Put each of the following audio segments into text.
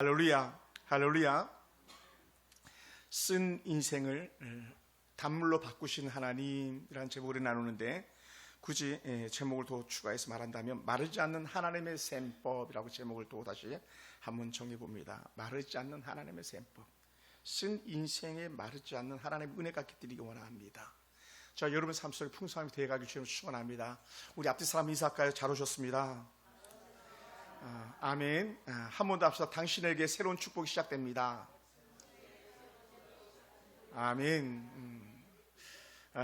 할렐루야, 할렐루야. 쓴 인생을 단물로 바꾸신 하나님이라는 제목으로 나누는데, 굳이 제목을 더 추가해서 말한다면 마르지 않는 하나님의 셈법이라고 제목을 또 다시 한번 정해 봅니다. 마르지 않는 하나님의 셈법. 쓴 인생에 마르지 않는 하나님의 은혜가 깃들이기 원합니다. 자, 여러분 삶 속에 풍성함이 되어가길 주님을 축원합니다. 우리 앞뒤 사람 인사할까요? 잘 오셨습니다. 아멘. 한 번 더 합시다. 당신에게 새로운 축복이 시작됩니다. 아멘.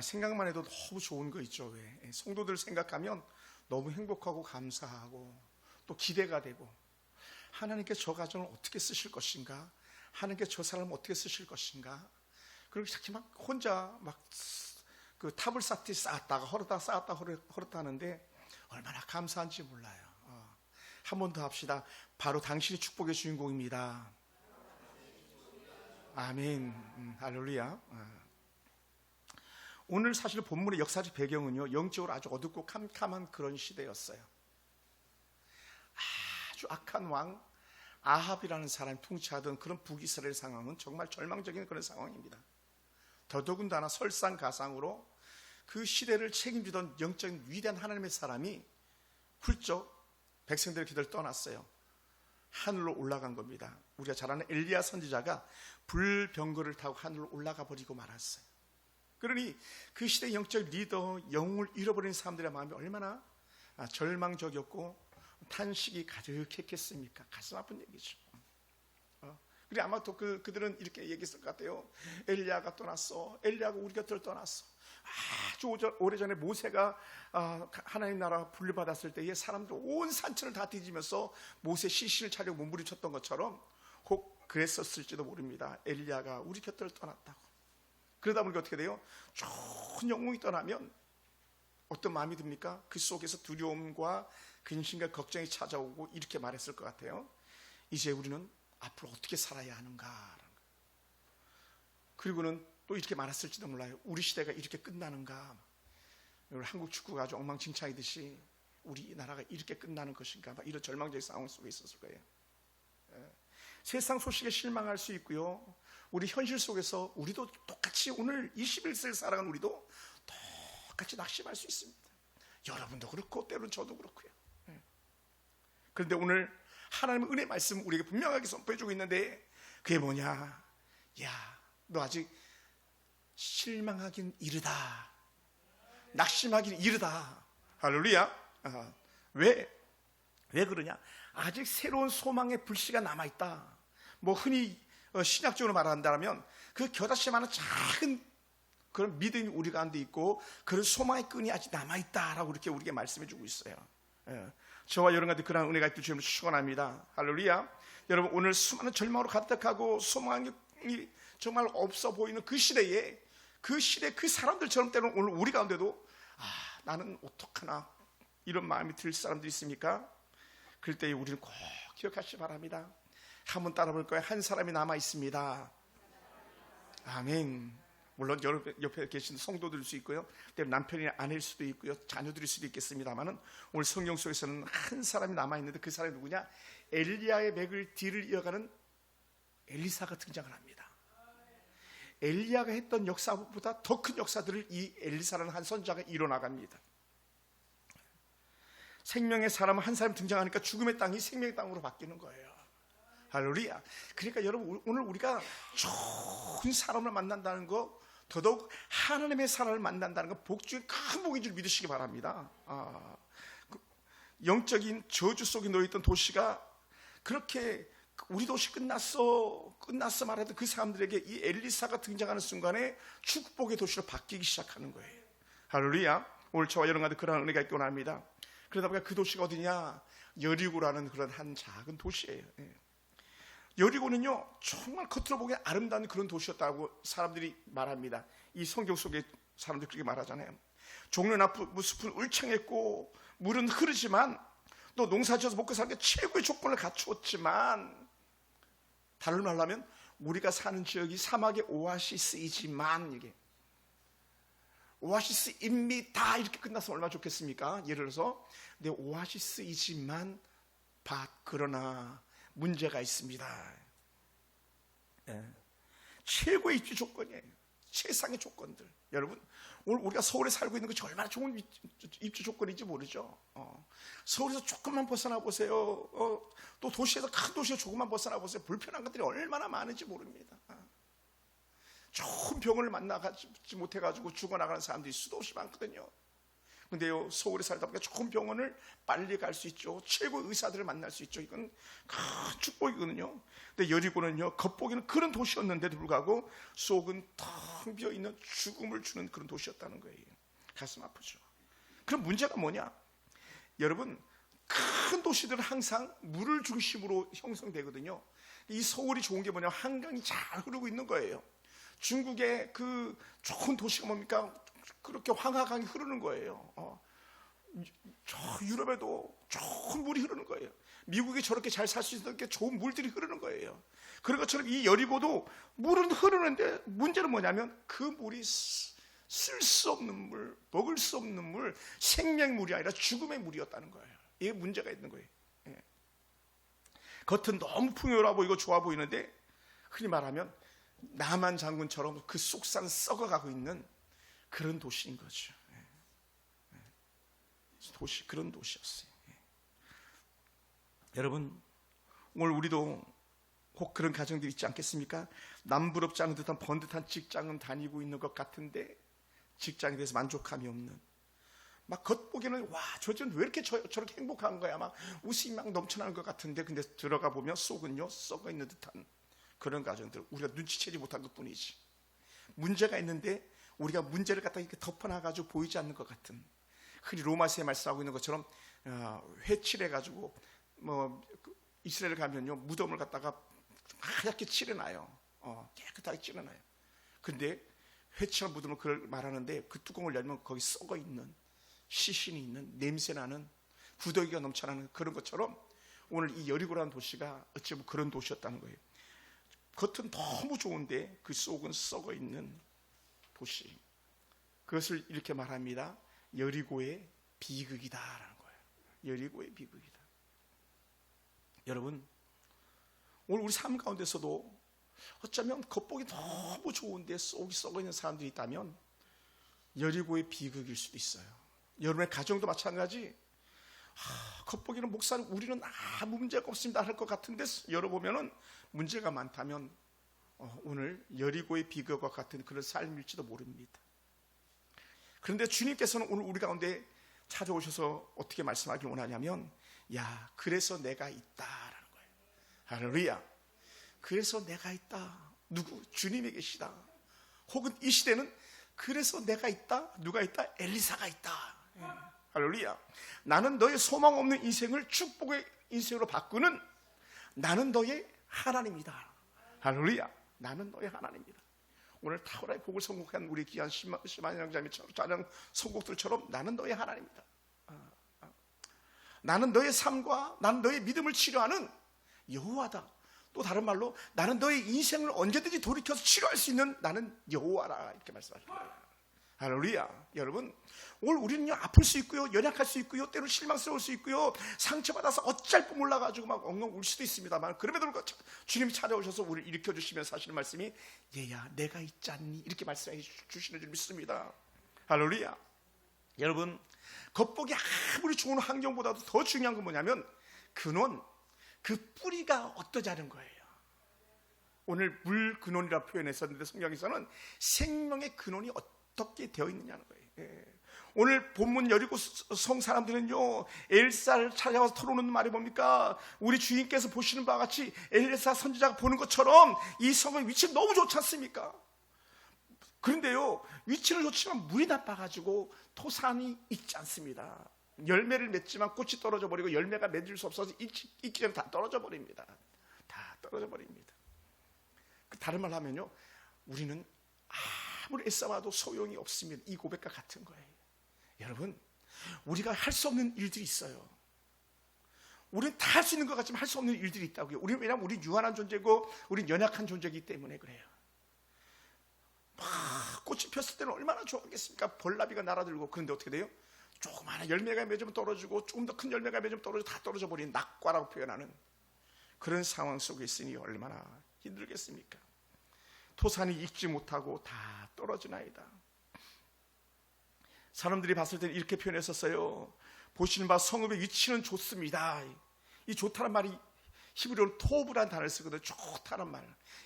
생각만 해도 너무 좋은 거 있죠. 왜? 성도들 생각하면 너무 행복하고 감사하고 또 기대가 되고, 하나님께 저 가정을 어떻게 쓰실 것인가, 하나님께 저 사람을 어떻게 쓰실 것인가. 그리고 자꾸 막 혼자 막 그 탑을 쌓았다가 헐었다 하는데 얼마나 감사한지 몰라요. 한 번 더 합시다. 바로 당신이 축복의 주인공입니다. 아멘. 할렐루야. 오늘 사실 본문의 역사적 배경은요, 영적으로 아주 어둡고 캄캄한 그런 시대였어요. 아주 악한 왕 아합이라는 사람이 통치하던 그런 북이스라엘 상황은 정말 절망적인 그런 상황입니다. 더더군다나 설상가상으로 그 시대를 책임지던 영적인 위대한 하나님의 사람이 훌쩍 백성들의 기도를 떠났어요. 하늘로 올라간 겁니다. 우리가 잘 아는 엘리야 선지자가 불병거를 타고 하늘로 올라가 버리고 말았어요. 그러니 그 시대의 영적 리더, 영웅을 잃어버린 사람들의 마음이 얼마나 절망적이었고 탄식이 가득했겠습니까? 가슴 아픈 얘기죠. 그래, 아마 또 그들은 이렇게 얘기했을 것 같아요. 엘리야가 떠났어. 엘리야가 우리 곁을 떠났어. 아주 오래전에 모세가 하나님 나라 분리받았을 때에 사람들 온 산천을 다 뒤지면서 모세 시신을 차려 몸부림쳤던 것처럼 혹 그랬었을지도 모릅니다. 엘리야가 우리 곁을 떠났다고. 그러다 보니까 어떻게 돼요? 좋은 영웅이 떠나면 어떤 마음이 듭니까? 그 속에서 두려움과 근심과 걱정이 찾아오고 이렇게 말했을 것 같아요. 이제 우리는 앞으로 어떻게 살아야 하는가. 그리고는 또 이렇게 말했을지도 몰라요. 우리 시대가 이렇게 끝나는가. 한국 축구가 아주 엉망진창이듯이 우리나라가 이렇게 끝나는 것인가. 이런 절망적인 상황 속에 있었을 거예요. 세상 소식에 실망할 수 있고요, 우리 현실 속에서 우리도 똑같이 오늘 21세를 살아가는 우리도 똑같이 낙심할 수 있습니다. 여러분도 그렇고 때로는 저도 그렇고요. 그런데 오늘 하나님의 은혜 말씀 우리에게 분명하게 선포해주고 있는데, 그게 뭐냐? 야, 너 아직 실망하긴 이르다, 낙심하긴 이르다. 할렐루야. 왜 그러냐? 아직 새로운 소망의 불씨가 남아있다. 뭐 흔히 신약적으로 말한다면 그 겨자씨 많은 작은 그런 믿음이 우리 가운데 있고 그런 소망의 끈이 아직 남아있다라고 이렇게 우리에게 말씀해주고 있어요. 저와 여러분한테 그런 은혜가 있길 주님을 축원합니다. 할렐루야. 여러분, 오늘 수많은 절망으로 가득하고 소망이 정말 없어 보이는 그 시대에 그 사람들처럼 때로는 오늘 우리 가운데도 나는 어떡하나 이런 마음이 들 사람들이 있습니까? 그럴 때 우리는 꼭 기억하시기 바랍니다. 한번 따라볼 거예요. 한 사람이 남아 있습니다. 아멘. 물론 여러분 옆에 계신 성도들일 수 있고요, 남편이 아내일 수도 있고요, 자녀들일 수도 있겠습니다만은 오늘 성경 속에서는 한 사람이 남아 있는데 그 사람이 누구냐? 엘리야의 맥을 뒤를 이어가는 엘리사가 등장을 합니다. 엘리야가 했던 역사보다 더 큰 역사들을 이 엘리사라는 한 선지자가 이뤄나갑니다. 생명의 사람 한 사람 등장하니까 죽음의 땅이 생명의 땅으로 바뀌는 거예요. 할렐루야. 그러니까 여러분, 오늘 우리가 좋은 사람을 만난다는 거, 더더욱 하나님의 사람을 만난다는 거 복 중에 큰 복인 줄 믿으시기 바랍니다. 영적인 저주 속에 놓여있던 도시가 그렇게 우리 도시 끝났어 말해도 그 사람들에게 이 엘리사가 등장하는 순간에 축복의 도시로 바뀌기 시작하는 거예요. 할렐루야. 오늘 저와 여러분한테 그런 은혜가 있기 원합니다. 그러다 보니까 그 도시가 어디냐? 여리고라는 그런 한 작은 도시예요. 여리고는요, 정말 겉으로 보기에 아름다운 그런 도시였다고 사람들이 말합니다. 이 성경 속에 사람들이 그렇게 말하잖아요. 종려나 숲은 울창했고 물은 흐르지만 또 농사지어서 먹고 사는 게 최고의 조건을 갖추었지만, 다른 말로 하면 우리가 사는 지역이 사막의 오아시스이지만, 이게 오아시스입니다 이렇게 끝났으면 얼마나 좋겠습니까? 예를 들어서 내 오아시스이지만 그러나 문제가 있습니다. 예. 최고의 입지 조건이에요. 최상의 조건들. 여러분, 오늘 우리가 서울에 살고 있는 것이 얼마나 좋은 입지 조건인지 모르죠. 서울에서 조금만 벗어나 보세요. 또 도시에서, 큰 도시에서 조금만 벗어나 보세요. 불편한 것들이 얼마나 많은지 모릅니다. 좋은 병을 만나지 못해가지고 죽어나가는 사람들이 수도 없이 많거든요. 근데요, 서울에 살다 보니까 좋은 병원을 빨리 갈 수 있죠. 최고의 의사들을 만날 수 있죠. 이건 큰 축복이거든요. 근데 여리고는요, 겉보기는 그런 도시였는데도 불구하고 속은 텅 비어있는 죽음을 주는 그런 도시였다는 거예요. 가슴 아프죠. 그럼 문제가 뭐냐? 여러분, 큰 도시들은 항상 물을 중심으로 형성되거든요. 이 서울이 좋은 게 뭐냐면 한강이 잘 흐르고 있는 거예요. 중국의 그 좋은 도시가 뭡니까? 그렇게 황하강이 흐르는 거예요. 저 유럽에도 좋은 물이 흐르는 거예요. 미국이 저렇게 잘 살 수 있는 게 좋은 물들이 흐르는 거예요. 그런 것처럼 이 여리고도 물은 흐르는데 문제는 뭐냐면 그 물이 쓸 수 없는 물, 먹을 수 없는 물, 생명물이 아니라 죽음의 물이었다는 거예요. 이게 문제가 있는 거예요. 예. 겉은 너무 풍요로워 보이고 좋아 보이는데 흔히 말하면 남한 장군처럼 그 속산 썩어가고 있는 그런 도시인 거죠. 도시, 그런 도시였어요. 여러분, 오늘 우리도 혹 그런 가정들이 있지 않겠습니까? 남부럽지 않은 듯한 번듯한 직장은 다니고 있는 것 같은데 직장에 대해서 만족감이 없는, 막 겉보기에는 와, 저는 왜 이렇게 저렇게 행복한 거야, 막 웃음이 막 넘쳐나는 것 같은데 근데 들어가 보면 속은요 썩어 있는 듯한 그런 가정들, 우리가 눈치채지 못한 것뿐이지. 문제가 있는데 우리가 문제를 갖다 이렇게 덮어놔가지고 보이지 않는 것 같은, 흔히 로마서에 말씀하고 있는 것처럼 회칠해가지고 이스라엘 가면요 무덤을 갖다가 하얗게 칠해놔요. 깨끗하게 칠해놔요. 근데 회칠한 무덤을 그걸 말하는데 그 뚜껑을 열면 거기 썩어 있는, 시신이 있는, 냄새나는, 구더기가 넘쳐나는 그런 것처럼 오늘 이 여리고라는 도시가 어찌 보면 그런 도시였다는 거예요. 겉은 너무 좋은데 그 속은 썩어 있는 도시. 그것을 이렇게 말합니다. 여리고의 비극이다라는 거예요. 여리고의 비극이다. 여러분, 오늘 우리 삶 가운데서도 어쩌면 겉보기 너무 좋은데 속이 썩어 있는 사람들이 있다면 여리고의 비극일 수도 있어요. 여러분의 가정도 마찬가지. 겉보기는 목사는 우리는 아무 문제가 없습니다 할 것 같은데 열어보면은 문제가 많다면 오늘 여리고의 비극과 같은 그런 삶일지도 모릅니다. 그런데 주님께서는 오늘 우리 가운데 찾아오셔서 어떻게 말씀하길 원하냐면, 야, 그래서 내가 있다라는 거예요. 할렐루야. 그래서 내가 있다. 누구? 주님이 계시다. 혹은 이 시대는 그래서 내가 있다. 누가 있다? 엘리사가 있다. 할렐루야. 나는 너의 소망 없는 인생을 축복의 인생으로 바꾸는 나는 너의 하나님이다. 할렐루야. 나는 너의 하나님이다. 오늘 탁월하게 복을 선곡한 우리 귀한 심한영 자매처럼 자녀 선곡들처럼 나는 너의 하나님이다. 나는 너의 삶과 나는 너의 믿음을 치료하는 여호와다. 또 다른 말로 나는 너의 인생을 언제든지 돌이켜서 치료할 수 있는 나는 여호와라, 이렇게 말씀하시는 거예요. 할렐루야. 여러분, 오늘 우리는요 아플 수 있고요, 연약할 수 있고요, 때로 실망스러울 수 있고요, 상처받아서 어쩔 줄 몰라가지고 막 엉엉 울 수도 있습니다만, 그럼에도 불구하고 주님이 찾아오셔서 우리를 일으켜주시면서 하시는 말씀이 얘야 내가 있지 않니, 이렇게 말씀해 주시는 줄 믿습니다. 할렐루야. 여러분, 겉보기 아무리 좋은 환경보다도 더 중요한 건 뭐냐면 근원, 그 뿌리가 어떠냐는 거예요. 오늘 물 근원이라 표현했었는데 성경에서는 생명의 근원이 어떻게 되어 있느냐는 거예요. 오늘 본문 여리고 성 사람들은요 엘사를 찾아와서 털어놓는 말이 뭡니까? 우리 주인께서 보시는 바와 같이 엘사 선지자가 보는 것처럼 이 성의 위치가 너무 좋지 않습니까? 그런데요 위치는 좋지만 물이 나빠가지고 토산이 있지 않습니다. 열매를 맺지만 꽃이 떨어져 버리고 열매가 맺을 수 없어서 익기 전에 다 떨어져 버립니다. 다 떨어져 버립니다. 다른 말로 하면요 우리는 아무리 애써봐도 소용이 없습니다. 이 고백과 같은 거예요. 여러분, 우리가 할 수 없는 일들이 있어요. 우리는 다 할 수 있는 것 같지만 할 수 없는 일들이 있다고요. 왜냐하면 우리는 유한한 존재고 우리는 연약한 존재이기 때문에 그래요. 막 꽃이 폈을 때는 얼마나 좋았겠습니까? 벌나비가 날아들고. 그런데 어떻게 돼요? 조그마한 열매가 맺으면 떨어지고 조금 더 큰 열매가 맺으면 떨어지고 다 떨어져 버리는 낙과라고 표현하는 그런 상황 속에 있으니 얼마나 힘들겠습니까? 토산이 익지 못하고 다 떨어지나이다. 사람들이 봤을 때는 이렇게 표현했었어요. 보시는 바 성읍의 위치는 좋습니다. 이 좋다는 말이 히브리어로 토브라는 단어를 쓰거든요. 좋다는 말.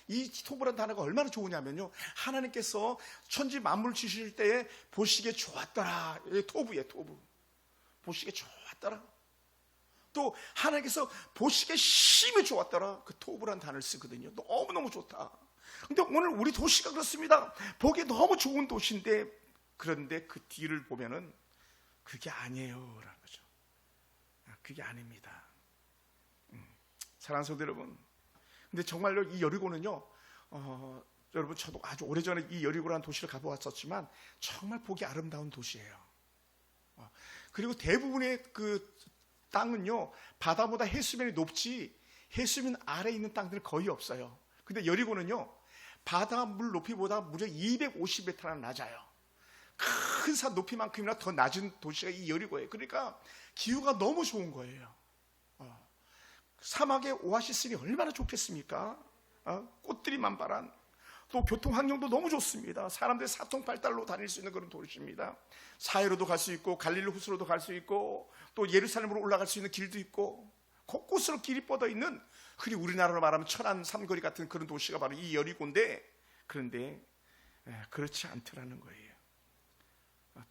이 토브라는 단어가 얼마나 좋으냐면요, 하나님께서 천지 만물을 지으실 때에 보시기에 좋았더라. 토브예요, 토브. 보시기에 좋았더라. 또 하나님께서 보시기에 심히 좋았더라. 그 토브라는 단어를 쓰거든요. 너무너무 좋다. 근데 오늘 우리 도시가 그렇습니다. 보기에 너무 좋은 도시인데, 그런데 그 뒤를 보면은 그게 아니에요 라는 거죠. 그게 아닙니다. 사랑하는 성도 여러분, 근데 정말로 이 여리고는요, 여러분 저도 아주 오래전에 이 여리고라는 도시를 가보았었지만 정말 보기 아름다운 도시예요. 그리고 대부분의 그 땅은요, 바다보다 해수면이 높지 해수면 아래에 있는 땅들은 거의 없어요. 근데 여리고는요, 바닷물 높이보다 무려 250m나 낮아요. 큰 산 높이만큼이나 더 낮은 도시가 이 여리고예요. 그러니까 기후가 너무 좋은 거예요. 사막의 오아시스니 얼마나 좋겠습니까? 꽃들이 만발한, 또 교통 환경도 너무 좋습니다. 사람들이 사통팔달로 다닐 수 있는 그런 도시입니다. 사해로도 갈 수 있고 갈릴리 호수로도 갈 수 있고 또 예루살렘으로 올라갈 수 있는 길도 있고 곳곳으로 길이 뻗어 있는, 흔히 우리나라로 말하면 천안 삼거리 같은 그런 도시가 바로 이 여리고인데, 그런데 그렇지 않더라는 거예요.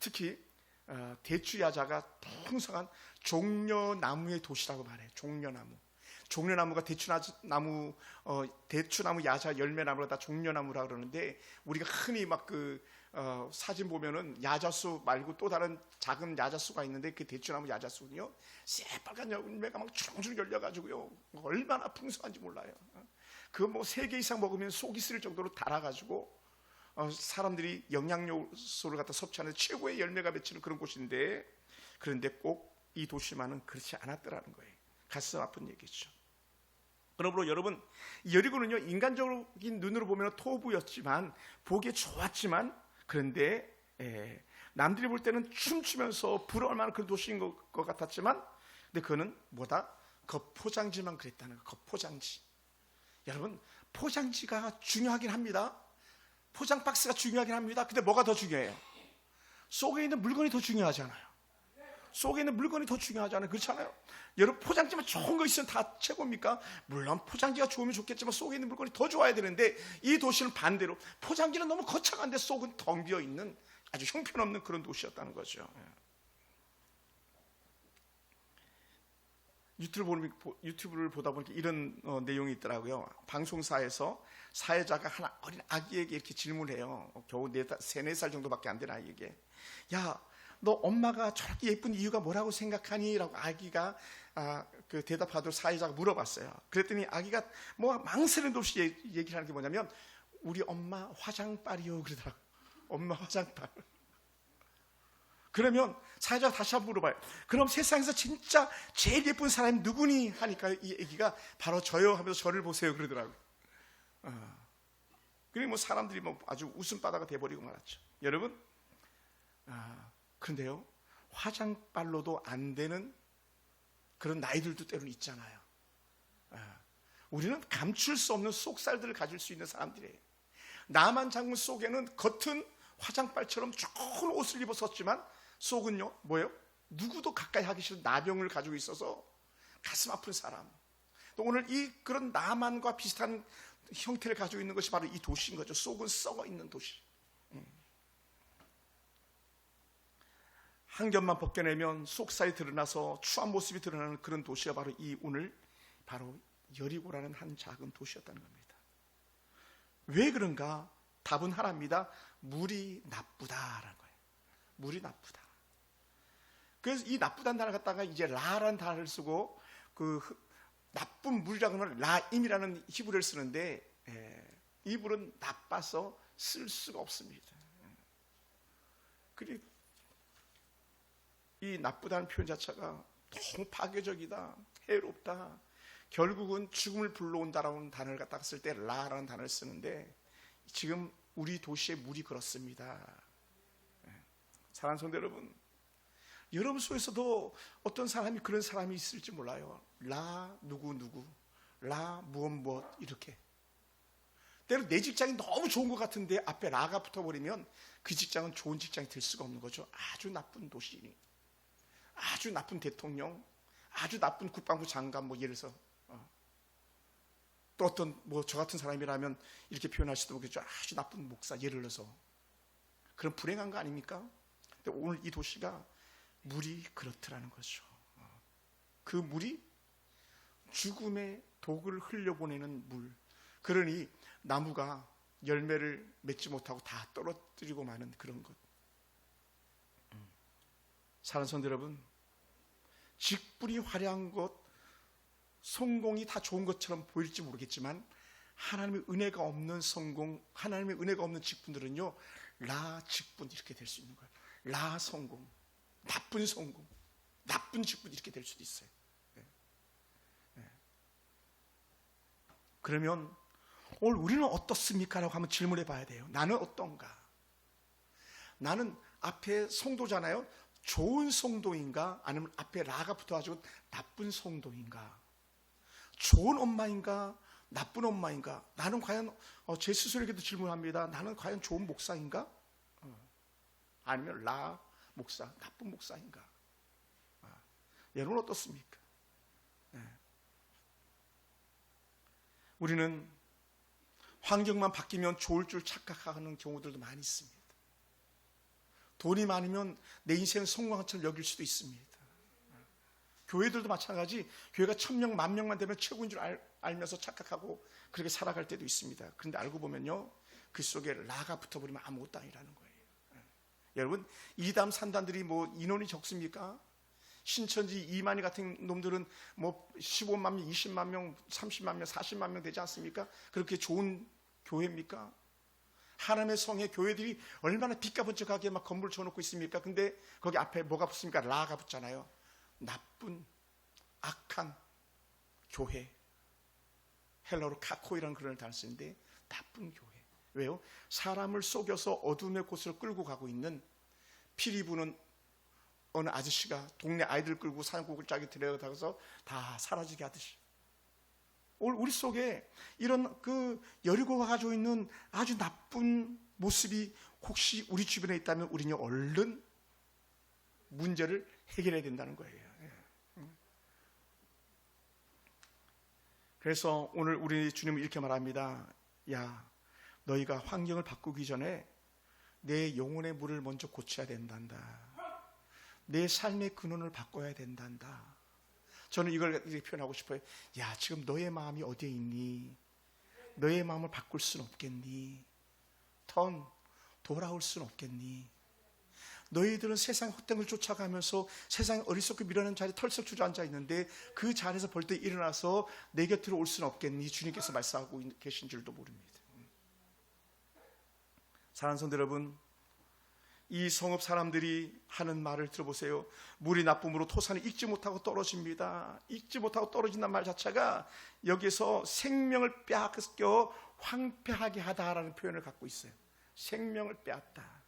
특히 대추야자가 풍성한 종려나무의 도시라고 말해요. 종려나무가 대추나무 야자 열매나무가 다 종려나무라 그러는데, 우리가 흔히 막 사진 보면은 야자수 말고 또 다른 작은 야자수가 있는데, 그 대추나무 야자수는요, 새빨간 열매가 막 주렁주렁 열려가지고요, 얼마나 풍성한지 몰라요. 그거 뭐 3개 이상 먹으면 속이 쓰릴 정도로 달아가지고 사람들이 영양요소를 갖다 섭취하는 최고의 열매가 맺히는 그런 곳인데, 그런데 꼭 이 도시만은 그렇지 않았더라는 거예요. 가슴 아픈 얘기죠. 그러므로 여러분, 여리고는요, 인간적인 눈으로 보면 토부였지만, 보기에 좋았지만, 그런데 남들이 볼 때는 춤추면서 부러울 만한 그런 도시인 것 같았지만, 근데 그거는 뭐다? 겉포장지만 그랬다는 거예요. 겉포장지. 여러분, 포장지가 중요하긴 합니다. 포장 박스가 중요하긴 합니다. 근데 뭐가 더 중요해요? 속에 있는 물건이 더 중요하잖아요. 속에 있는 물건이 더 중요하잖아요. 그렇잖아요. 여러분, 포장지만 좋은 거 있으면 다 최고입니까? 물론 포장지가 좋으면 좋겠지만 속에 있는 물건이 더 좋아야 되는데, 이 도시는 반대로 포장지는 너무 거창한데 속은 텅 비어있는 아주 형편없는 그런 도시였다는 거죠. 유튜브를 보다 보니까 이런 내용이 있더라고요. 방송사에서 사회자가 하나 어린 아기에게 이렇게 질문을 해요. 겨우 3-4살 정도밖에 안 된 아이에게. 야, 너 엄마가 저렇게 예쁜 이유가 뭐라고 생각하니? 라고 아기가 그 대답하도록 사회자가 물어봤어요. 그랬더니 아기가 뭐 망설임도 없이 얘기를 하는 게 뭐냐면, 우리 엄마 화장빨이요 그러더라고요. 엄마 화장빨. 그러면 사회자가 다시 한번 물어봐요. 그럼 세상에서 진짜 제일 예쁜 사람이 누구니? 하니까 이 아기가 바로 저요 하면서 저를 보세요 그러더라고요. 그리고 뭐 사람들이 뭐 아주 웃음바다가 돼버리고 말았죠. 여러분, 그런데요, 화장빨로도 안 되는 그런 나이들도 때로는 있잖아요. 우리는 감출 수 없는 속살들을 가질 수 있는 사람들이에요. 나만 장군 속에는 겉은 화장빨처럼 좋은 옷을 입었었지만 속은요, 뭐예요? 누구도 가까이 하기 싫은 나병을 가지고 있어서 가슴 아픈 사람. 또 오늘 그런 나만과 비슷한 형태를 가지고 있는 것이 바로 이 도시인 거죠. 속은 썩어 있는 도시. 한 겹만 벗겨내면 속살이 드러나서 추한 모습이 드러나는 그런 도시가 바로 오늘 바로 여리고라는 한 작은 도시였다는 겁니다. 왜 그런가? 답은 하나입니다. 물이 나쁘다라는 거예요. 물이 나쁘다. 그래서 이 나쁘다는 단어를 갖다가 이제 라라는 단어를 쓰고, 그 나쁜 물이라고 하는 라임이라는 히브리어를 쓰는데, 이 물은 나빠서 쓸 수가 없습니다. 그리고 이 나쁘다는 표현 자체가 너무 파괴적이다, 해롭다, 결국은 죽음을 불러온다라는 단어를 갖다가 쓸 때 라라는 단어를 쓰는데, 지금 우리 도시의 물이 그렇습니다. 사랑하는 성도 여러분, 여러분 속에서도 어떤 사람이 그런 사람이 있을지 몰라요. 라 누구 라 무엇 이렇게. 때로 내 직장이 너무 좋은 것 같은데 앞에 라가 붙어버리면 그 직장은 좋은 직장이 될 수가 없는 거죠. 아주 나쁜 도시, 아주 나쁜 대통령, 아주 나쁜 국방부 장관, 뭐 예를 들어서 또 어떤 뭐 저 같은 사람이라면 이렇게 표현할 수도 있겠죠. 아주 나쁜 목사, 예를 들어서. 그런 불행한 거 아닙니까? 근데 오늘 이 도시가 물이 그렇더라는 거죠. 그 물이 죽음의 독을 흘려보내는 물. 그러니 나무가 열매를 맺지 못하고 다 떨어뜨리고 마는 그런 것. 사랑하는 성도 여러분, 직분이 화려한 것, 성공이 다 좋은 것처럼 보일지 모르겠지만 하나님의 은혜가 없는 성공, 하나님의 은혜가 없는 직분들은요, 라 직분 이렇게 될 수 있는 거예요. 라 성공, 나쁜 성공, 나쁜 직분 이렇게 될 수도 있어요. 그러면 오늘 우리는 어떻습니까? 라고 한번 질문해 봐야 돼요. 나는 어떤가? 나는 앞에 성도잖아요. 좋은 성도인가? 아니면 앞에 라가 붙어가지고 나쁜 성도인가? 좋은 엄마인가? 나쁜 엄마인가? 나는 과연 제 스스로에게도 질문합니다. 나는 과연 좋은 목사인가? 아니면 라 목사, 나쁜 목사인가? 여러분 어떻습니까? 우리는 환경만 바뀌면 좋을 줄 착각하는 경우들도 많이 있습니다. 돈이 많으면 내 인생 성공한처럼 여길 수도 있습니다. 교회들도 마찬가지. 교회가 1000명, 10,000명만 되면 최고인 줄 알면서 착각하고 그렇게 살아갈 때도 있습니다. 그런데 알고 보면요, 그 속에 라가 붙어버리면 아무것도 아니라는 거예요. 여러분, 이담 산단들이 뭐 인원이 적습니까? 신천지 이만희 같은 놈들은 뭐 15만 명, 20만 명, 30만 명, 40만 명 되지 않습니까? 그렇게 좋은 교회입니까? 하나님의 성의 교회들이 얼마나 빛가번쩍하게 막 건물 쳐놓고 있습니까? 근데 거기 앞에 뭐가 붙습니까? 라가 붙잖아요. 나쁜, 악한 교회. 헬러로 카코이라는 그런 단어를 쓰는데 나쁜 교회. 왜요? 사람을 속여서 어둠의 곳으로 끌고 가고 있는 피리 부는 어느 아저씨가 동네 아이들 끌고 산골을 짜게 데려다가서 다 사라지게 하듯이 오늘 우리 속에 이런 그 여리고가 가지고 있는 아주 나쁜 모습이 혹시 우리 주변에 있다면 우리는 얼른 문제를 해결해야 된다는 거예요. 그래서 오늘 우리 주님은 이렇게 말합니다. 야, 너희가 환경을 바꾸기 전에 내 영혼의 물을 먼저 고쳐야 된단다. 내 삶의 근원을 바꿔야 된단다. 저는 이걸 이렇게 표현하고 싶어요. 야, 지금 너의 마음이 어디에 있니? 너의 마음을 바꿀 수는 없겠니? 돌아올 수는 없겠니? 너희들은 세상 헛된 걸 쫓아가면서 세상에 어리석게 밀어낸 자리에 털썩 주저앉아 있는데 그 자리에서 벌떡 일어나서 내 곁으로 올 수는 없겠니? 주님께서 말씀하고 계신 줄도 모릅니다. 사랑하는 성도 여러분, 이 성읍 사람들이 하는 말을 들어보세요. 물이 나쁨으로 토산이 익지 못하고 떨어집니다. 익지 못하고 떨어진다는 말 자체가 여기서 생명을 빼앗겨 황폐하게 하다라는 표현을 갖고 있어요. 생명을 빼앗다.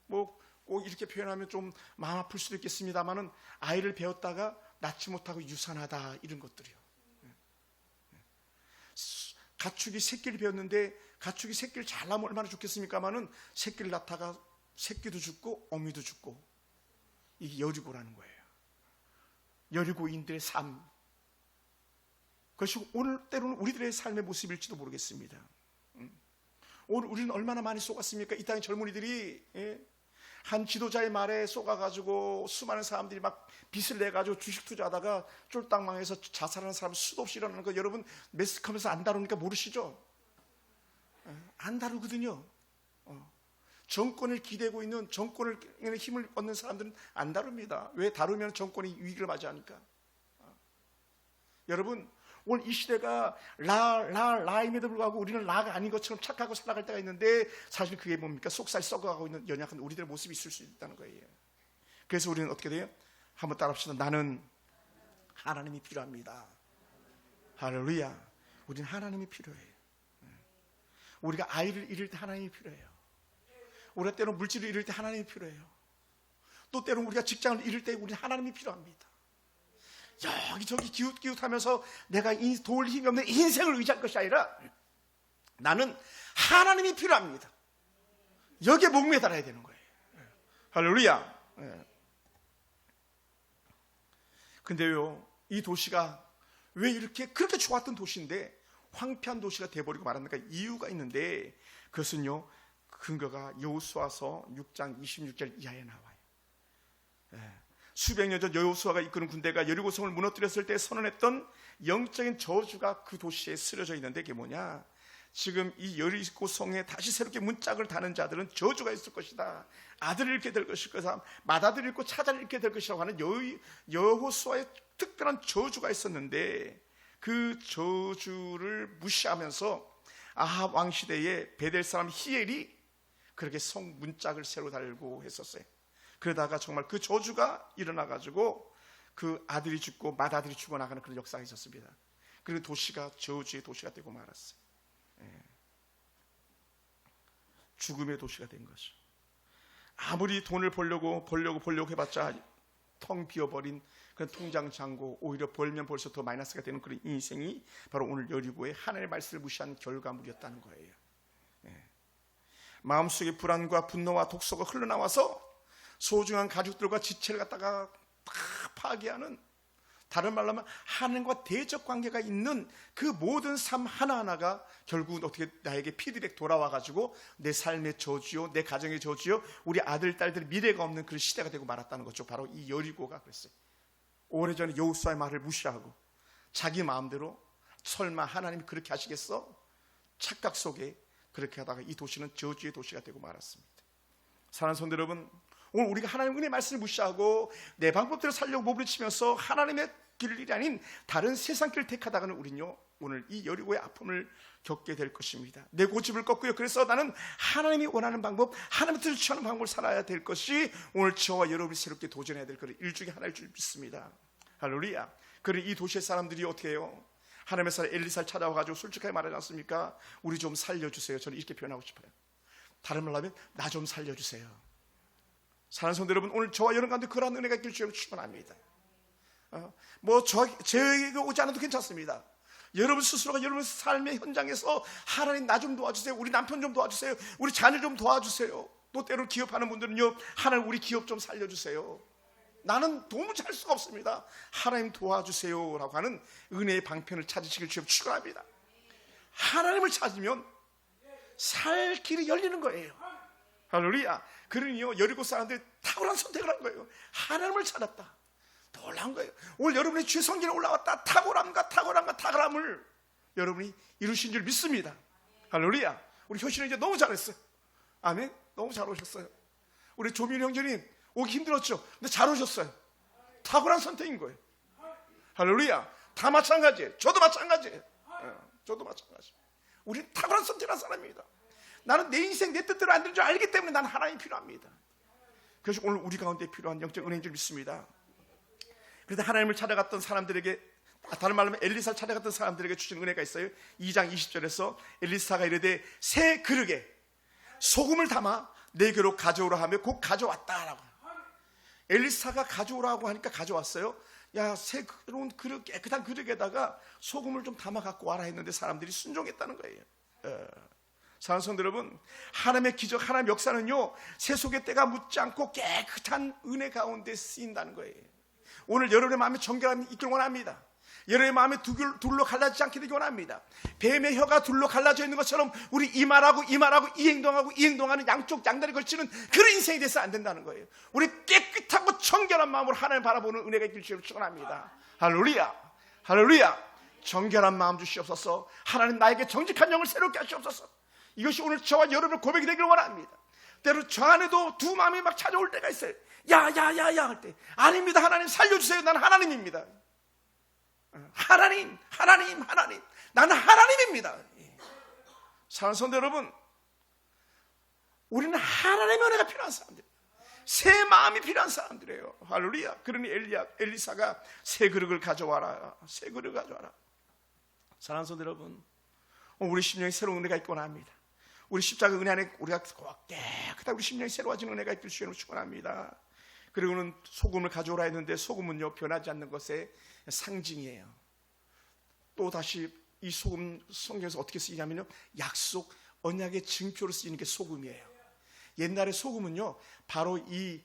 뭐 꼭 이렇게 표현하면 좀 마음 아플 수도 있겠습니다만은 아이를 배웠다가 낳지 못하고 유산하다 이런 것들이요. 가축이 새끼를 배웠는데 가축이 새끼를 잘 낳으면 얼마나 좋겠습니까마는 새끼를 낳다가 새끼도 죽고 어미도 죽고 이게 여리고라는 거예요. 여리고인들의 삶. 그것이 오늘 때로는 우리들의 삶의 모습일지도 모르겠습니다. 오늘 우리는 얼마나 많이 속았습니까? 이 땅의 젊은이들이 한 지도자의 말에 속아가지고 수많은 사람들이 막 빚을 내가지고 주식 투자하다가 쫄딱 망해서 자살하는 사람 수도 없이 일어나는 거 여러분 매스컴에서 안 다루니까 모르시죠? 안 다루거든요. 정권을 기대고 있는 정권을 힘을 얻는 사람들은 안 다룹니다. 왜? 다루면 정권이 위기를 맞이하니까. 여러분 오늘 이 시대가 라임에도 불구하고 우리는 라가 아닌 것처럼 착하고 살아갈 때가 있는데 사실 그게 뭡니까? 속살 썩어가고 있는 연약한 우리들의 모습이 있을 수 있다는 거예요. 그래서 우리는 어떻게 돼요? 한번 따라합시다. 나는 하나님이 필요합니다. 할렐루야. 우리는 하나님이 필요해요. 우리가 아이를 잃을 때 하나님이 필요해요. 우리가 때로 물질을 잃을 때 하나님이 필요해요. 또 때로 우리가 직장을 잃을 때 우리는 하나님이 필요합니다. 여기저기 기웃기웃하면서 내가 이 도울 힘이 없는 인생을 의지할 것이 아니라 나는 하나님이 필요합니다. 여기에 목매달아야 되는 거예요. 할렐루야. 근데요, 이 도시가 왜 이렇게 그렇게 좋았던 도시인데 황폐한 도시가 돼버리고 말았는가? 이유가 있는데 그것은요, 근거가 여호수아서 6장 26절 이하에 나와요. 수백 년 전 여호수아가 이끄는 군대가 여리고성을 무너뜨렸을 때 선언했던 영적인 저주가 그 도시에 쓰여져 있는데, 그게 뭐냐? 지금 이 여리고성에 다시 새롭게 문짝을 다는 자들은 저주가 있을 것이다. 아들을 잃게 될 것일 것이다. 맏아들을 잃고 차자를 잃게 될 것이라고 하는 여호수아의 특별한 저주가 있었는데, 그 저주를 무시하면서 아합 왕 시대에 베델 사람 히엘이 그렇게 성 문짝을 새로 달고 했었어요. 그러다가 정말 그 저주가 일어나가지고 그 아들이 죽고 맏아들이 죽어나가는 그런 역사가 있었습니다. 그리고 도시가 저주의 도시가 되고 말았어요. 죽음의 도시가 된 거죠. 아무리 돈을 벌려고 해봤자 텅 비어버린 그런 통장 잔고, 오히려 벌면 벌써 더 마이너스가 되는 그런 인생이 바로 오늘 여리고의 하나님의 말씀을 무시한 결과물이었다는 거예요. 마음속에 불안과 분노와 독소가 흘러나와서 소중한 가족들과 지체를 갖다가 다 파괴하는, 다른 말로 하면 하나님과 대적 관계가 있는 그 모든 삶 하나하나가 결국은 어떻게 나에게 피드백 돌아와가지고 내 삶의 저주요, 내 가정의 저주요, 우리 아들 딸들의 미래가 없는 그런 시대가 되고 말았다는 거죠. 바로 이 여리고가 그랬어요. 오래전에 여호수아의 말을 무시하고 자기 마음대로 설마 하나님이 그렇게 하시겠어? 착각 속에 그렇게 하다가 이 도시는 저주의 도시가 되고 말았습니다. 사랑하는 성도 여러분, 오늘 우리가 하나님의 은혜의 말씀을 무시하고 내 방법대로 살려고 몸부림치면서 하나님의 길이 아닌 다른 세상 길을 택하다가는 우리는요, 오늘 이 여리고의 아픔을 겪게 될 것입니다. 내 고집을 꺾고요, 그래서 나는 하나님이 원하는 방법, 하나님의 뜻을 취하는 방법을 살아야 될 것이 오늘 저와 여러분이 새롭게 도전해야 될 그런 일 중에 하나일 줄 믿습니다. 할렐루야. 그리고 이 도시의 사람들이 어떻게 해요? 하나님의 사람 엘리사를 찾아와가지고 솔직하게 말하지 않습니까? 우리 좀 살려주세요. 저는 이렇게 표현하고 싶어요. 다른 말로 하면 나 좀 살려주세요. 사랑하는 성도 여러분, 오늘 저와 여러분 가운데 그러한 은혜가 있길 주여 축원합니다. 제에게 오지 않아도 괜찮습니다. 여러분 스스로가 여러분 삶의 현장에서 하나님 나 좀 도와주세요. 우리 남편 좀 도와주세요. 우리 자녀 좀 도와주세요. 또 때로 기업하는 분들은요, 하나님 우리 기업 좀 살려주세요. 나는 도무지 할 수가 없습니다. 하나님 도와주세요 라고 하는 은혜의 방편을 찾으시길 주여 축원합니다. 하나님을 찾으면 살 길이 열리는 거예요. 할렐루야. 그러니요, 여리고 사람들이 탁월한 선택을 한 거예요. 하나님을 찾았다. 놀라운 거예요. 오늘 여러분의 주의 성전에 올라왔다. 탁월함을 여러분이 이루신 줄 믿습니다. 할렐루야. 우리 효신이 이제 너무 잘했어요. 아멘. 너무 잘 오셨어요. 우리 조민 형제님 오기 힘들었죠. 근데 잘 오셨어요. 탁월한 선택인 거예요. 할렐루야. 다 마찬가지예요. 저도 마찬가지예요. 저도 마찬가지. 우리는 탁월한 선택한 사람입니다. 나는 내 인생 내 뜻대로 안 되는 줄 알기 때문에 나는 하나님이 필요합니다. 그래서 오늘 우리 가운데 필요한 영적 은혜인 줄 믿습니다. 그런데 하나님을 찾아갔던 사람들에게, 다른 말로 하면 엘리사를 찾아갔던 사람들에게 주신 은혜가 있어요. 2장 20절에서 엘리사가 이르되 새 그릇에 소금을 담아 내게로 가져오라 하며 곧 가져왔다라고. 엘리사가 가져오라고 하니까 가져왔어요. 야, 새로운 그릇, 깨끗한 그릇에다가 소금을 좀 담아 갖고 와라 했는데 사람들이 순종했다는 거예요. 사랑하는 성도 여러분, 하나님의 기적, 하나님의 역사는요, 세속의 때가 묻지 않고 깨끗한 은혜 가운데 쓰인다는 거예요. 오늘 여러분의 마음에 정결함이 있길 원합니다. 여러분의 마음에 둘로 갈라지지 않게 되기 원합니다. 뱀의 혀가 둘로 갈라져 있는 것처럼 우리 이 말하고 이 행동하는 양쪽 양다리 걸치는 그런 인생이 돼서 안 된다는 거예요. 우리 깨끗하고 정결한 마음으로 하나님을 바라보는 은혜가 있길 주를 축원합니다. 할렐루야. 할렐루야. 정결한 마음 주시옵소서. 하나님 나에게 정직한 영을 새롭게 하시옵소서. 이것이 오늘 저와 여러분의 고백이 되길 원합니다. 때로 저 안에도 두 마음이 막 찾아올 때가 있어요. 야야야야 할 때, 아닙니다. 하나님 살려주세요. 나는 하나님입니다. 하나님 나는 하나님입니다. 사랑하는 성도 여러분, 우리는 하나님의 은혜가 필요한 사람들, 새 마음이 필요한 사람들이에요. 할렐루야. 그러니 엘리사가 새 그릇을 가져와라. 새 그릇을 가져와라. 사랑하는 성도 여러분, 우리 심령에 새로운 은혜가 있고 합니다. 우리 십자가 은혜 안에 우리가 깨끗하게 우리 심령이 새로워지는 은혜가 있길 주님으로 축원합니다. 그리고는 소금을 가져오라 했는데 소금은요 변하지 않는 것의 상징이에요. 또 다시 이 소금 성경에서 어떻게 쓰이냐면요, 약속 언약의 증표로 쓰이는 게 소금이에요. 옛날에 소금은요 바로 이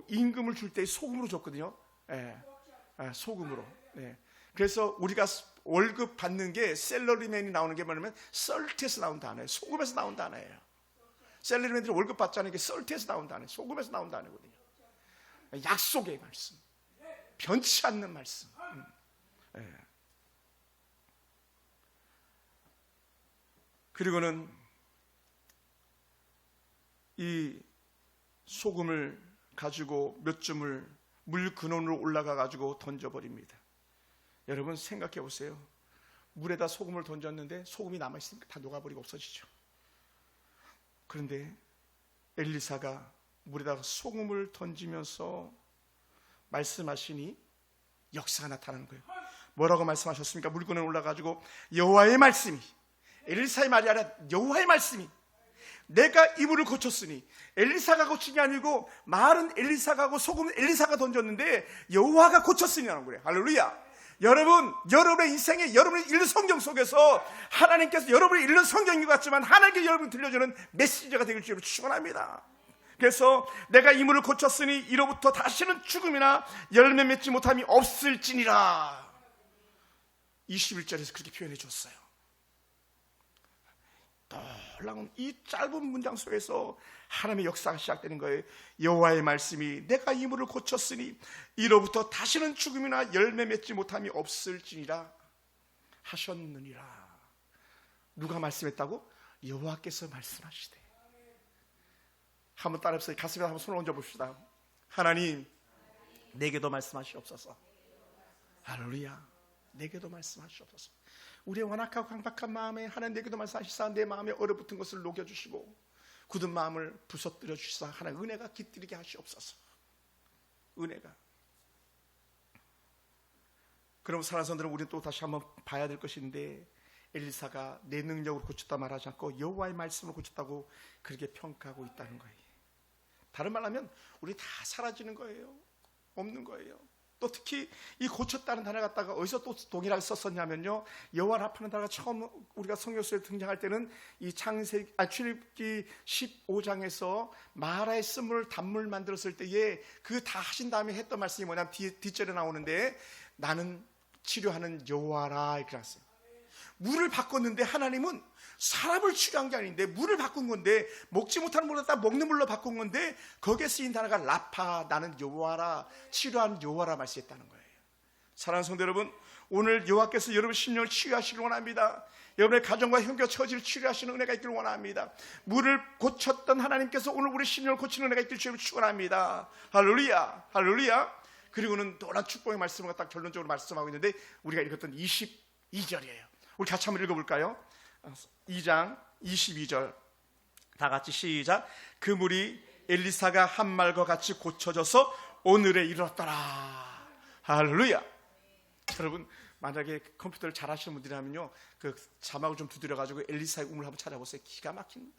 임금을 줄 때 소금으로 줬거든요. 소금으로. 그래서 우리가 월급 받는 게 셀러리맨이 나오는 게 뭐냐면 썰트에서 나온 단어예요. 소금에서 나온 단어예요. 셀러리맨들이 월급 받자는 게 썰트에서 나온 단어예요. 소금에서 나온 단어거든요. 약속의 말씀, 변치 않는 말씀. 그리고는 이 소금을 가지고 몇 줌을 물 근원으로 올라가 가지고 던져버립니다. 여러분 생각해 보세요. 물에다 소금을 던졌는데 소금이 남아있으니까 다 녹아버리고 없어지죠. 그런데 엘리사가 물에다가 소금을 던지면서 말씀하시니 역사가 나타나는 거예요. 뭐라고 말씀하셨습니까? 물 근원에 올라가지고 여호와의 말씀이, 엘리사의 말이 아니라 여호와의 말씀이, 내가 이 물을 고쳤으니, 엘리사가 고친 게 아니고 말은 엘리사가 하고 소금은 엘리사가 던졌는데 여호와가 고쳤으니라는 거예요. 할렐루야. 여러분, 여러분의 인생에 여러분이 읽는 성경 속에서 하나님께서 여러분이 읽는 성경인 것 같지만 하나님께 여러분이 들려주는 메시지가 되길 주로 축원합니다. 그래서 내가 이 물을 고쳤으니 이로부터 다시는 죽음이나 열매 맺지 못함이 없을지니라. 21절에서 그렇게 표현해 줬어요. 놀라운 이 짧은 문장 속에서 하나님의 역사가 시작되는 거예요. 여호와의 말씀이 내가 이 물을 고쳤으니 이로부터 다시는 죽음이나 열매 맺지 못함이 없을지니라 하셨느니라. 누가 말씀했다고? 여호와께서 말씀하시되. 한번 따라해보세요. 가슴에 한번 손을 얹어 봅시다. 하나님, 내게도 말씀하시옵소서. 할렐루야. 내게도 말씀하시옵소서. 우리의 완악하고 강박한 마음에 하나님 내게도 말씀하시사 내 마음에 얼어붙은 것을 녹여주시고 굳은 마음을 부서뜨려 주시사 하나님 은혜가 깃들이게 하시옵소서. 은혜가. 그럼 사랑하는 성도들은 우리는 또 다시 한번 봐야 될 것인데, 엘리사가 내 능력으로 고쳤다 말하지 않고 여호와의 말씀으로 고쳤다고 그렇게 평가하고 있다는 거예요. 다른 말로 하면 우리 다 사라지는 거예요. 없는 거예요. 또 특히 이 고쳤다는 단어 갖다가 어디서 또 동일하게 썼었냐면요, 여호와를 합하는 단어가 처음 우리가 성경서에 등장할 때는 이 출애굽기 15장에서 마라의 쓴물 단물 만들었을 때에 그 다 하신 다음에 했던 말씀이 뭐냐면 뒷절에 나오는데 나는 치료하는 여호와라 이렇게 나왔어요. 물을 바꿨는데 하나님은 사람을 치료한 게 아닌데 물을 바꾼 건데, 먹지 못하는 물을 갖다 먹는 물로 바꾼 건데 거기에 쓰인 단어가 라파, 나는 여호와라, 치료한 여호와라 말씀했다는 거예요. 사랑하는 성도 여러분, 오늘 여호와께서 여러분 심령을 치유하시길 원합니다. 여러분의 가정과 형제 처지를 치료하시는 은혜가 있기를 원합니다. 물을 고쳤던 하나님께서 오늘 우리 심령을 고치는 은혜가 있기를 주님을 축원합니다. 할렐루야, 할렐루야. 그리고는 또한 축복의 말씀을 딱 결론적으로 말씀하고 있는데 우리가 읽었던 22절이에요. 우리 같이 한번 읽어볼까요? 2장 22절 다 같이 시작. 그 물이 엘리사가 한 말과 같이 고쳐져서 오늘에 이르렀더라. 할렐루야. 여러분, 만약에 컴퓨터를 잘 하시는 분들이라면요, 그 자막을 좀 두드려가지고 엘리사의 우물 한번 찾아보세요. 기가 막힙니다.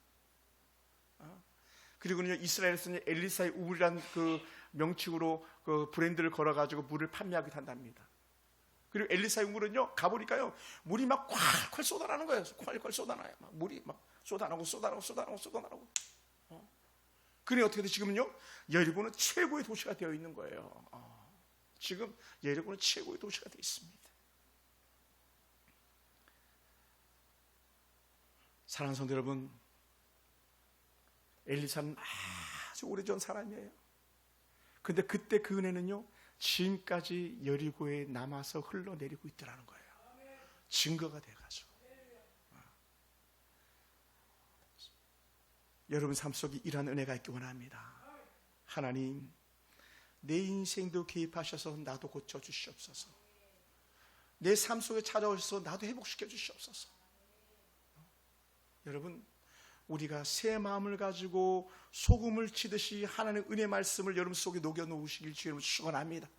그리고는요, 이스라엘에서는 엘리사의 우물이라는 그 명칭으로 그 브랜드를 걸어가지고 물을 판매하기도 한답니다. 그리고 엘리사의 우물은요, 가보니까요, 물이 막 콸콸 쏟아나는 거예요. 콸콸 쏟아나요. 막 물이 막 쏟아나고. 그래 어떻게 돼? 지금은요, 여리고는 최고의 도시가 되어 있는 거예요. 지금 여리고는 최고의 도시가 되어 있습니다. 사랑하는 성도 여러분, 엘리사는 아주 오래전 사람이에요. 근데 그때 그 은혜는요, 지금까지 여리고에 남아서 흘러내리고 있더라는 거예요. 증거가 돼가지고. 여러분 삶 속에 이러한 은혜가 있기 원합니다. 하나님, 내 인생도 개입하셔서 나도 고쳐주시옵소서. 내 삶 속에 찾아오셔서 나도 회복시켜 주시옵소서. 여러분, 우리가 새 마음을 가지고 소금을 치듯이 하나님의 은혜 말씀을 여러분 속에 녹여 놓으시길 주님으로 축원합니다.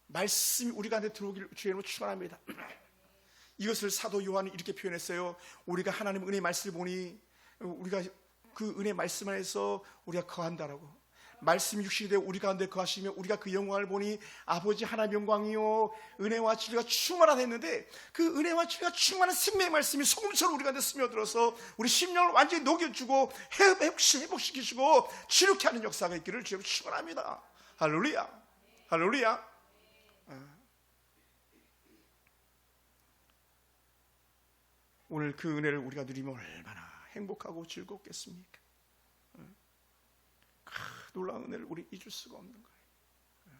말씀이 우리가 안에 들어오길 주님으로 축원합니다. 이것을 사도 요한이 이렇게 표현했어요. 우리가 하나님의 은혜 말씀을 보니 우리가 그 은혜 말씀 안에서 우리가 거한다라고. 말씀이 육신이 되어 우리 가운데 거하시며 우리가 그 영광을 보니 아버지 하나님의 영광이요 은혜와 진리가 충만하다 했는데, 그 은혜와 진리가 충만한 생명의 말씀이 소금처럼 우리 가운데 스며들어서 우리 심령을 완전히 녹여주고 회복시키시고 치료케 하는 역사가 있기를 주여 축원합니다. 할렐루야, 할렐루야. 오늘 그 은혜를 우리가 누리면 얼마나 행복하고 즐겁겠습니까? 놀라운 은혜를 우리 잊을 수가 없는 거예요.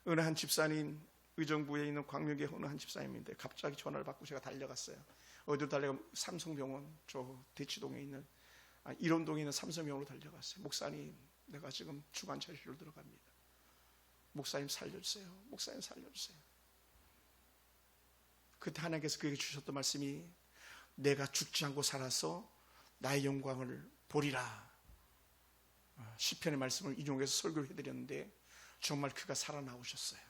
어느 한 집사님, 의정부에 있는 광명교회 어느 한 집사님인데 갑자기 전화를 받고 제가 달려갔어요. 어디로 달려가면 삼성병원, 저 대치동에 있는 일원동에 있는 삼성병원으로 달려갔어요. 목사님, 내가 지금 중환자실로 들어갑니다. 목사님 살려주세요. 목사님 살려주세요. 그때 하나님께서 그에게 주셨던 말씀이, 내가 죽지 않고 살아서 나의 영광을 보리라. 시편의 말씀을 인용해서 설교를 해드렸는데 정말 그가 살아나오셨어요.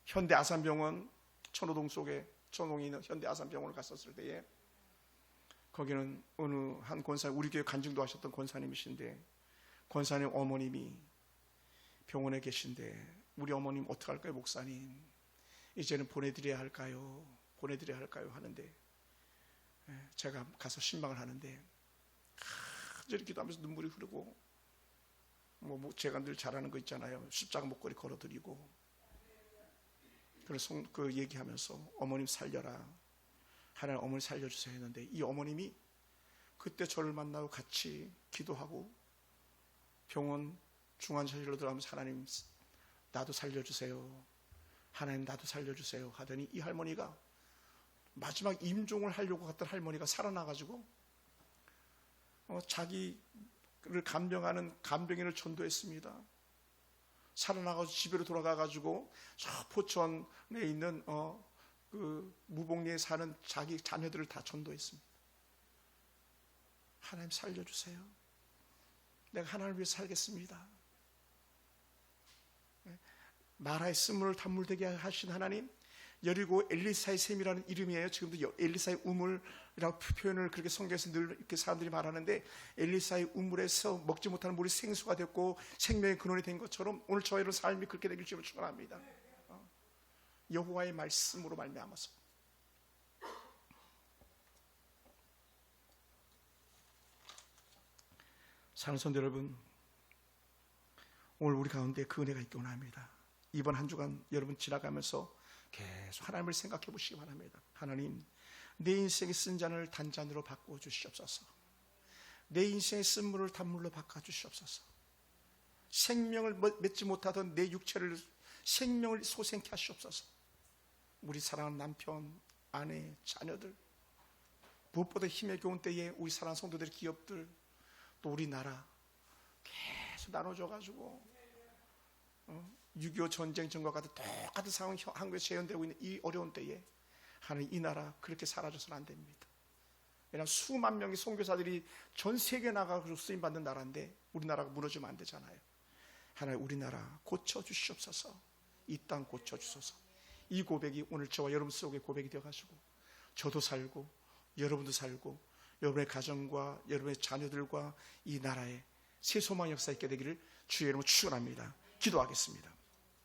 현대 아산병원 천호동 속에, 천호동에 있는 현대 아산병원을 갔었을 때에 거기는 어느 한 권사님, 우리 교회 간증도 하셨던 권사님이신데, 권사님 어머님이 병원에 계신데 우리 어머님 어떡할까요 목사님, 이제는 보내드려야 할까요? 보내드려야 할까요? 하는데 제가 가서 신방을 하는데 간절히 기도하면서 눈물이 흐르고, 뭐 제가 늘 잘하는 거 있잖아요. 십자가 목걸이 걸어드리고, 그래서 그 얘기하면서 어머님 살려라, 하나님 어머니 살려주세요 했는데, 이 어머님이 그때 저를 만나고 같이 기도하고 병원 중환자실로 들어가면서 하나님 나도 살려주세요, 하나님 나도 살려주세요 하더니 이 할머니가 마지막 임종을 하려고 갔던 할머니가 살아나가지고 자기를 간병하는 간병인을 전도했습니다. 살아나가지고 집으로 돌아가가지고 저 포천에 있는 그 무복리에 사는 자기 자녀들을 다 전도했습니다. 하나님 살려주세요. 내가 하나님을 위해 살겠습니다. 마라의 쓴물을 단물되게 하신 하나님, 여리고 엘리사의 샘이라는 이름이에요. 지금도 엘리사의 우물이라고 표현을 그렇게 성경에서 늘 이렇게 사람들이 말하는데, 엘리사의 우물에서 먹지 못하는 물이 생수가 됐고 생명의 근원이 된 것처럼 오늘 저희의 삶이 그렇게 되길 주님을 축원합니다. 여호와의 말씀으로 말미암아서. 사랑하는 성도 여러분, 오늘 우리 가운데 그 은혜가 있기 원합니다. 이번 한 주간 여러분 지나가면서 계속 하나님을 생각해 보시기 바랍니다. 하나님, 내 인생의 쓴 잔을 단잔으로 바꾸어 주시옵소서. 내 인생의 쓴 물을 단물로 바꿔 주시옵소서. 생명을 맺지 못하던 내 육체를 생명을 솟게 하시옵소서. 우리 사랑하는 남편, 아내, 자녀들, 무엇보다 힘에 겨운 때에 우리 사랑하는 성도들, 기업들, 또 우리 나라 계속 나눠줘가지고 6.25 전쟁 전과 같은 똑같은 상황이 한국에서 재현되고 있는 이 어려운 때에 하나님, 이 나라 그렇게 사라져서는 안 됩니다. 왜냐하면 수만 명의 선교사들이 전 세계에 나가서 쓰임받는 나라인데 우리나라가 무너지면 안 되잖아요. 하나님, 우리나라 고쳐주시옵소서. 이 땅 고쳐주소서. 이 고백이 오늘 저와 여러분 속에 고백이 되어가지고 저도 살고 여러분도 살고 여러분의 가정과 여러분의 자녀들과 이 나라에 새 소망 역사 있게 되기를 주의 이름으로 축원합니다. 기도하겠습니다.